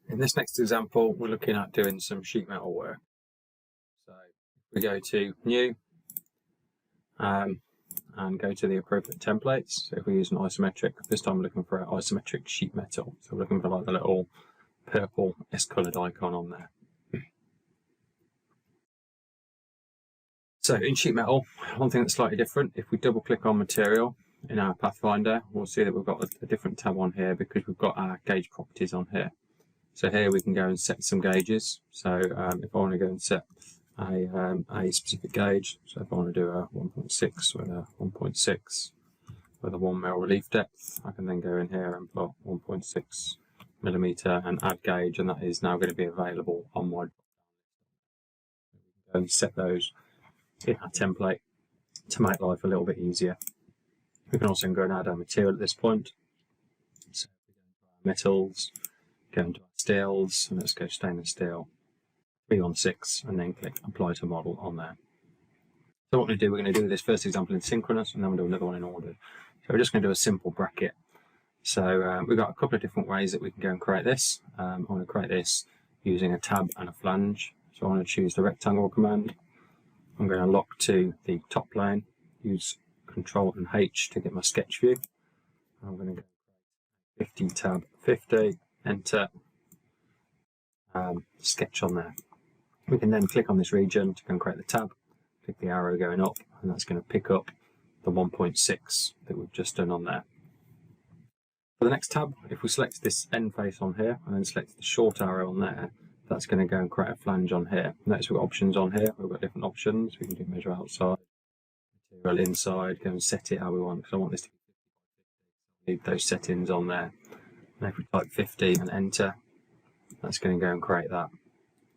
In this next example, we're looking at doing some sheet metal work. So we go to New and go to the appropriate templates. So if we use an isometric, this time we're looking for an isometric sheet metal. So we're looking for like the little purple S-coloured icon on there. So in sheet metal, one thing that's slightly different, if we double click on material in our Pathfinder, we'll see that we've got a different tab on here because we've got our gauge properties on here. So here we can go and set some gauges. So if I want to go and set a specific gauge, so if I want to do a 1.6 with a 1.6 with a 1 mil relief depth, I can then go in here and put 1.6 millimeter and add gauge, and that is now going to be available on my. Go and set those in our template to make life a little bit easier. We can also go and add our material at this point. So we go into our metals, go into our steels, and let's go stainless steel 316, and then click apply to model on there. So what we're going to do this first example in synchronous, and then we'll do another one in order. So we're just going to do a simple bracket. So we've got a couple of different ways that we can go and create this. I'm going to create this using a tab and a flange. So I want to choose the rectangle command. I'm going to lock to the top plane, use Control and H to get my sketch view. I'm going to go 50 tab 50, enter, sketch on there. We can then click on this region to go and create the tab, click the arrow going up, and that's going to pick up the 1.6 that we've just done on there. For the next tab, if we select this end face on here and then select the short arrow on there, that's going to go and create a flange on here. Notice we've got options on here, we've got different options. We can do measure outside, material inside, go and set it how we want, because I want this to be 50 by 50. Leave those settings on there. And if we type 50 and enter, that's going to go and create that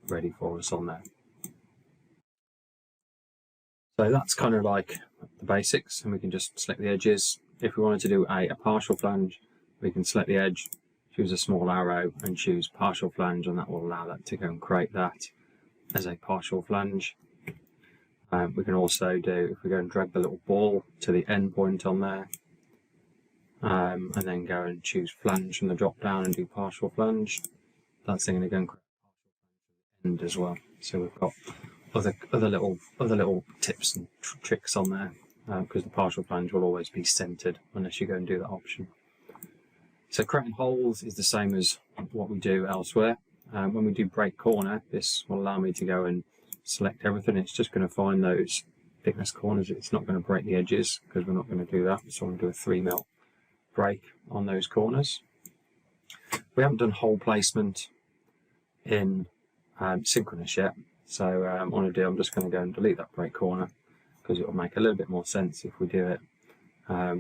ready for us on there. So that's kind of like the basics, and we can just select the edges. If we wanted to do a partial flange, we can select the edge, choose a small arrow and choose partial flange, and that will allow that to go and create that as a partial flange. We can also do, if we go and drag the little ball to the end point on there, and then go and choose flange from the drop down and do partial flange, that's then going to go and create a end as well. So we've got other little tips and tricks on there, because the partial flange will always be centered unless you go and do that option. So creating holes is the same as what we do elsewhere. When we do break corner, this will allow me to go and select everything. It's just going to find those thickness corners. It's not going to break the edges because we're not going to do that. So I'm going to do a 3 mil break on those corners. We haven't done hole placement in synchronous yet. So what I'm just going to go and delete that break corner because it will make a little bit more sense if we do it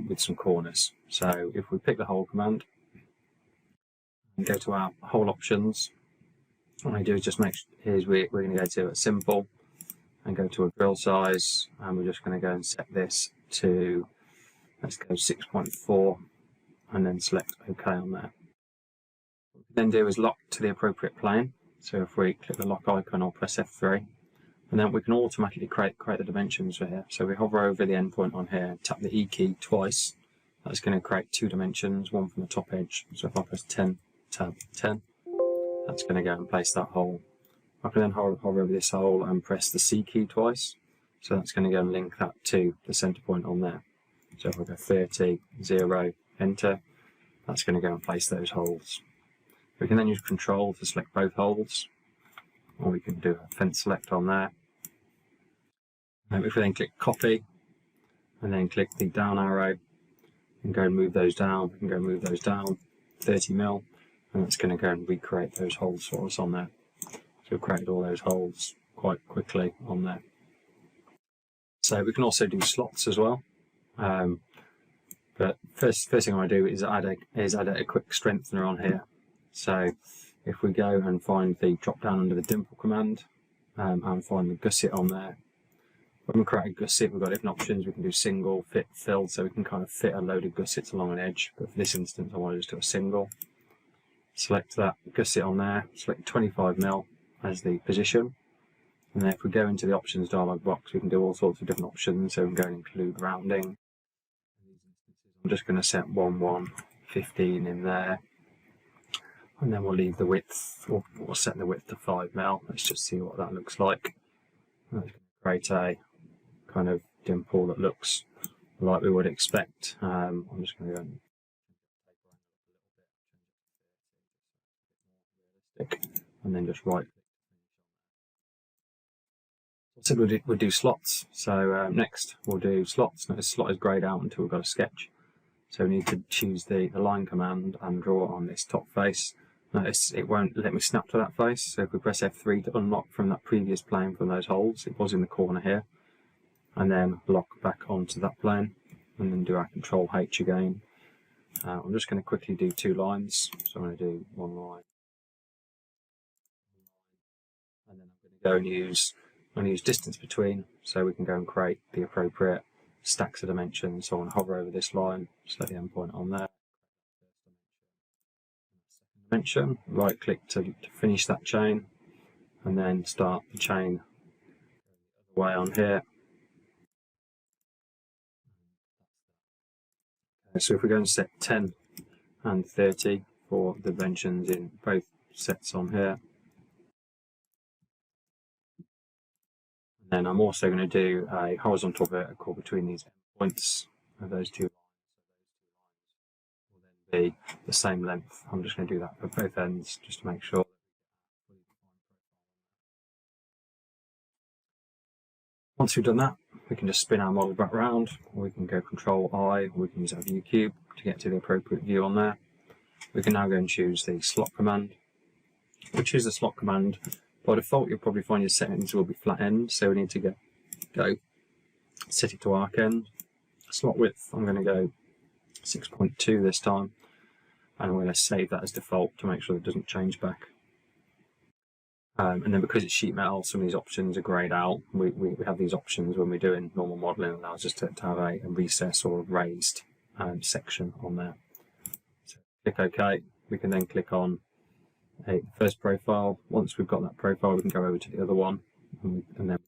with some corners. So if we pick the hole command and go to our hole options, what I do is just we're going to go to a simple and go to a drill size, and we're just going to go and set this to, let's go 6.4, and then select OK on there. What we then do is lock to the appropriate plane. So if we click the lock icon or press F3, and then we can automatically create the dimensions for here. So we hover over the endpoint on here, tap the E key twice. That's going to create 2 dimensions, one from the top edge. So if I press 10, tab 10, that's going to go and place that hole. I can then hover over this hole and press the C key twice. So that's going to go and link that to the center point on there. So if I go 30, 0, enter, that's going to go and place those holes. We can then use Control to select both holes, or we can do a fence select on there. If we then click copy and then click the down arrow and go and move those down, we can go and move those down 30 mil, and that's going to go and recreate those holes for us on there. So we've created all those holes quite quickly on there. So we can also do slots as well. But first thing I do is add a quick strengthener on here. So if we go and find the drop down under the dimple command and find the gusset on there, when we create a gusset, we've got different options. We can do single, fit, fill, so we can kind of fit a load of gussets along an edge. But for this instance, I want to just do a single. Select that gusset on there, select 25 mil as the position. And then if we go into the options dialog box, we can do all sorts of different options. So we can go and include rounding. I'm just going to set 1, 1, 15 in there. And then we'll leave the width, or we'll set the width to 5mm. Let's just see what that looks like. That's going to create a kind of dimple that looks like we would expect. I'm just going to go and then just right. So we'll do slots. So next we'll do slots. Now this slot is greyed out until we've got a sketch. So we need to choose the line command and draw on this top face. Notice it won't let me snap to that face. So if we press F3 to unlock from that previous plane from those holes, it was in the corner here, and then lock back onto that plane, and then do our Control H again. I'm just going to quickly do 2 lines. So I'm going to do 1 line, and then I'm going to go and use distance between, so we can go and create the appropriate stacks of dimensions. So I want to hover over this line, select the endpoint on there, dimension, right click to finish that chain, and then start the chain the way on here. So if we go and set 10 and 30 for the dimensions in both sets on here, and then I'm also going to do a horizontal vertical between these points of those 2 lines. Will then be the same length. I'm just going to do that for both ends just to make sure. Once we've done that, we can just spin our model back round, or we can go Control I, or we can use our view cube to get to the appropriate view on there. We can now go and choose the slot command. We choose the slot command. By default, you'll probably find your settings will be flat end, so we need to go set it to arc end. Slot width, I'm going to go 6.2 this time, and I'm going to save that as default to make sure it doesn't change back. And then because it's sheet metal, some of these options are greyed out. We have these options when we're doing normal modelling. It allows us to have a recess or a raised section on there. So click OK. We can then click on a first profile. Once we've got that profile, we can go over to the other one, and then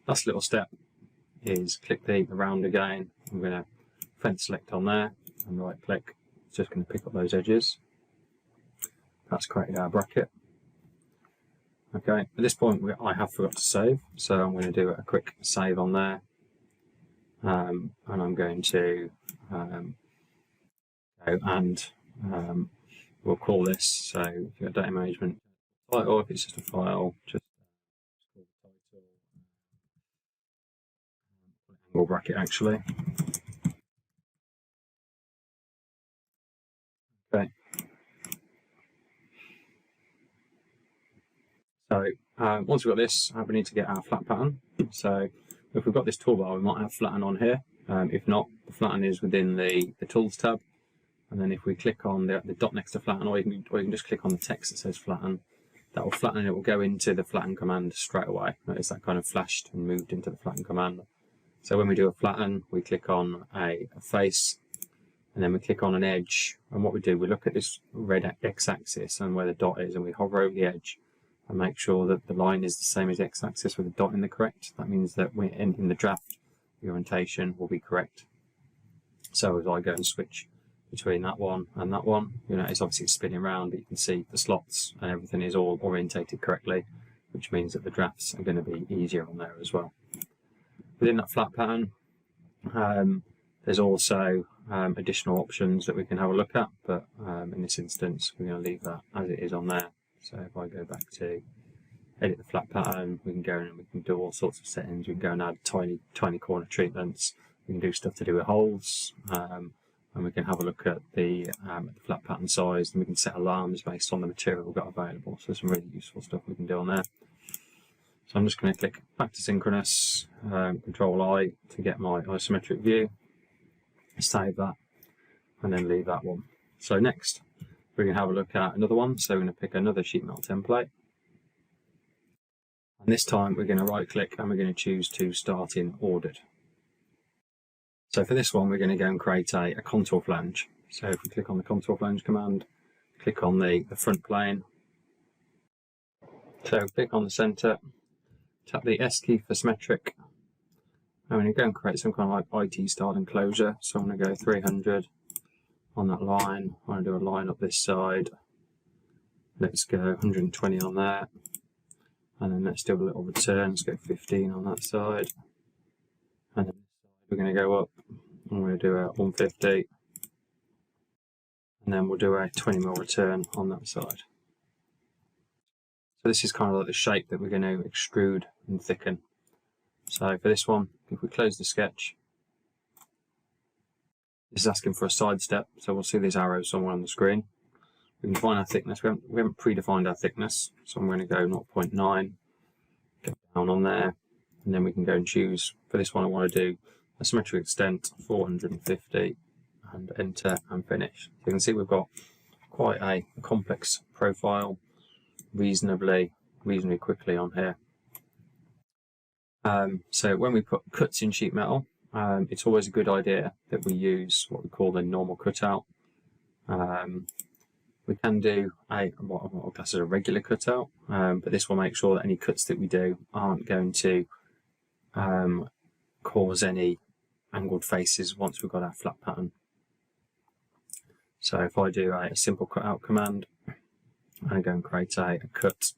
last little step is click the round again. I'm going to fence select on there and right click. It's just going to pick up those edges. That's created our bracket. Okay, at this point I have forgot to save, so I'm going to do a quick save on there, and I'm going to go and we'll call this, so if you've got data management title, if it's just a file, just call the title, angle bracket actually. Okay. So once we've got this, we need to get our flat pattern. So if we've got this toolbar, we might have flatten on here. If not, the flatten is within the tools tab. And then if we click on the dot next to flatten, or you can just click on the text that says flatten, that will flatten and it will go into the flatten command straight away. Notice that kind of flashed and moved into the flatten command. So when we do a flatten, we click on a face, and then we click on an edge. And what we do, we look at this red x-axis and where the dot is, and we hover over the edge and make sure that the line is the same as the x-axis with the dot in the correct. That means that we're in the draft, the orientation will be correct. So as I go and switch between that one and that one, you know, it's obviously spinning around, but you can see the slots and everything is all orientated correctly, which means that the drafts are going to be easier on there as well. Within that flat pattern, there's also additional options that we can have a look at, but in this instance we're going to leave that as it is on there. So if I go back to edit the flat pattern, we can go in and we can do all sorts of settings. We can go and add tiny corner treatments. We can do stuff to do with holes, and we can have a look at the flat pattern size, and we can set alarms based on the material we've got available. So there's some really useful stuff we can do on there. So I'm just going to click back to synchronous, Control I to get my isometric view, save that, and then leave that one. So next, we're going to have a look at another one. So we're going to pick another sheet metal template. And this time we're going to right click and we're going to choose to start in ordered. So for this one, we're going to go and create a contour flange. So if we click on the contour flange command, click on the front plane. So click on the center, tap the S key for symmetric. I'm going to go and create some kind of like IT style enclosure. So I'm going to go 300 on that line. I want to do a line up this side. Let's go 120 on there. And then let's do a little return. Let's go 15 on that side. And then we're going to go up. I'm going to do a 150. And then we'll do a 20mm return on that side. So this is kind of like the shape that we're going to extrude and thicken. So for this one, if we close the sketch, this is asking for a side step. So we'll see these arrows somewhere on the screen. We can find our thickness. We haven't predefined our thickness. So I'm going to go 0.9, get down on there. And then we can go and choose, for this one I want to do a symmetric extent 450 and enter and finish. So you can see we've got quite a complex profile reasonably quickly on here. So when we put cuts in sheet metal, it's always a good idea that we use what we call the normal cutout. We can do what I'll class as a regular cutout, but this will make sure that any cuts that we do aren't going to cause any angled faces once we've got our flat pattern. So if I do a simple cutout command, I'm going to go and create a cut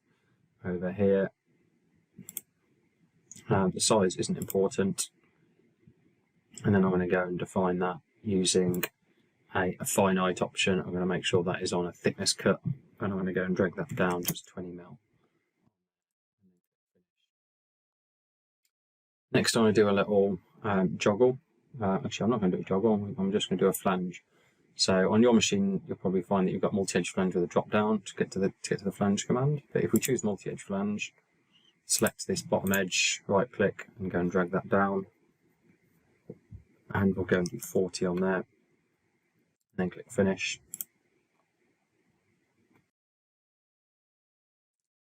over here. The size isn't important, and then I'm going to go and define that using a finite option. I'm going to make sure that is on a thickness cut, and I'm going to go and drag that down just 20mm. Next, I'm going to do a little joggle. Actually, I'm not going to do a joggle. I'm just going to do a flange. So on your machine, you'll probably find that you've got multi-edge flange with a drop down to get to the flange command. But if we choose multi-edge flange, select this bottom edge, right click, and go and drag that down. And we'll go and do 40 on there. And then click finish.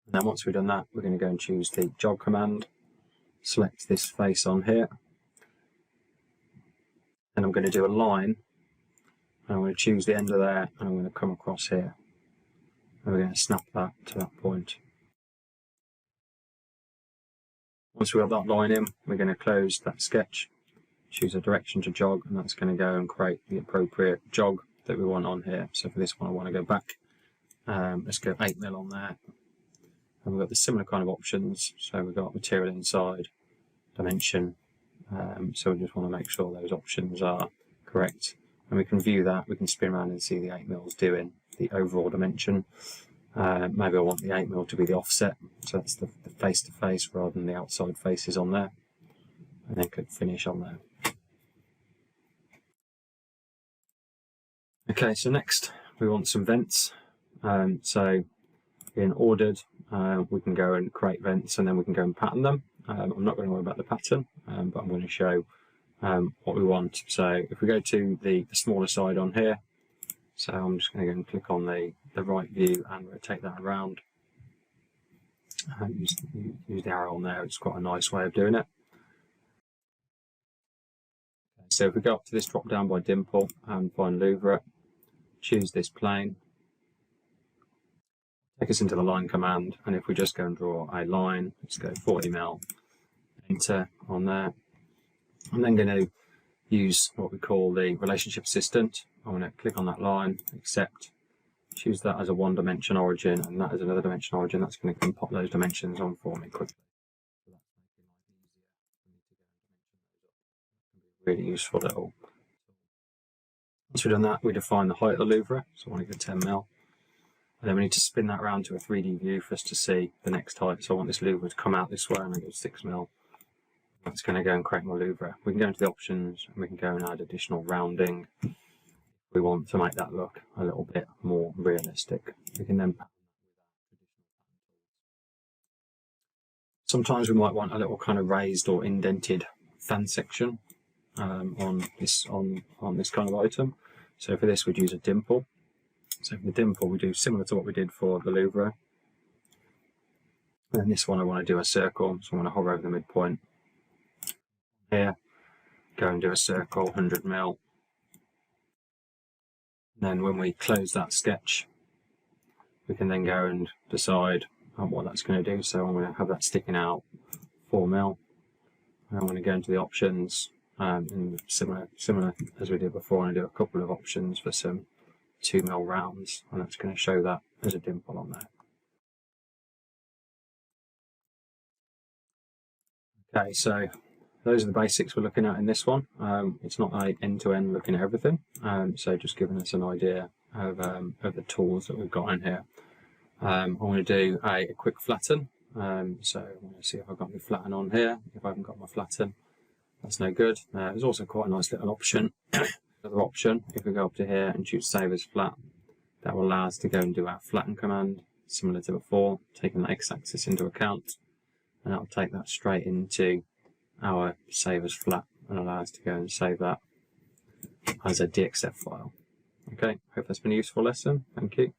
And then once we've done that, we're going to go and choose the jog command. Select this face on here. And I'm going to do a line. And I'm going to choose the end of there, and I'm going to come across here. And we're going to snap that to that point. Once we've got that line in, we're going to close that sketch, choose a direction to jog, and that's going to go and create the appropriate jog that we want on here. So for this one, I want to go back. Let's go 8mm on there. And we've got the similar kind of options. So we've got material inside, dimension. So we just want to make sure those options are correct. And we can view that, we can spin around and see the 8mm doing the overall dimension. Maybe I want the 8mm to be the offset, so that's the face-to-face rather than the outside faces on there. And then click finish on there. Okay, so next we want some vents. So in ordered, we can go and create vents and then we can go and pattern them. I'm not going to worry about the pattern, but I'm going to show what we want. So if we go to the smaller side on here, so I'm just going to go and click on the right view and rotate that around. Use the arrow on there, it's quite a nice way of doing it. So if we go up to this drop down by dimple and find louvre, choose this plane, take us into the line command, and if we just go and draw a line, let's go 40mm, enter on there. I'm then going to use what we call the relationship assistant. I'm going to click on that line, accept, choose that as a one dimension origin, and that is another dimension origin. That's going to pop those dimensions on for me quickly. Really useful little. Once we've done that, we define the height of the louvre. So I want to go 10mm. And then we need to spin that around to a 3D view for us to see the next height. So I want this louvre to come out this way, and I go 6mm. That's going to go and create more louvre. We can go into the options and we can go and add additional rounding. We want to make that look a little bit more realistic. We can then sometimes we might want a little kind of raised or indented fan section on this kind of item. So for this we'd use a dimple. So for the dimple we do similar to what we did for the louvre. And this one I want to do a circle, so I'm going to hover over the midpoint. Here, go and do a circle, 100mm. Then when we close that sketch, we can then go and decide on what that's going to do. So I'm going to have that sticking out 4mm. And I'm going to go into the options, and similar as we did before, and I do a couple of options for some 2mm rounds, and that's going to show that as a dimple on there. Okay, so those are the basics we're looking at in this one. It's not like end-to-end looking at everything, so just giving us an idea of the tools that we've got in here. I'm going to do a quick flatten, so I'm going to see if I've got my flatten on here. If I haven't got my flatten, that's no good. There's also quite a nice little option. Another option, if we go up to here and choose Save as Flat, that will allow us to go and do our flatten command, similar to before, taking the x-axis into account, and that will take that straight into our Save as Flat and allow us to go and save that as a DXF file. Okay, hope that's been a useful lesson. Thank you.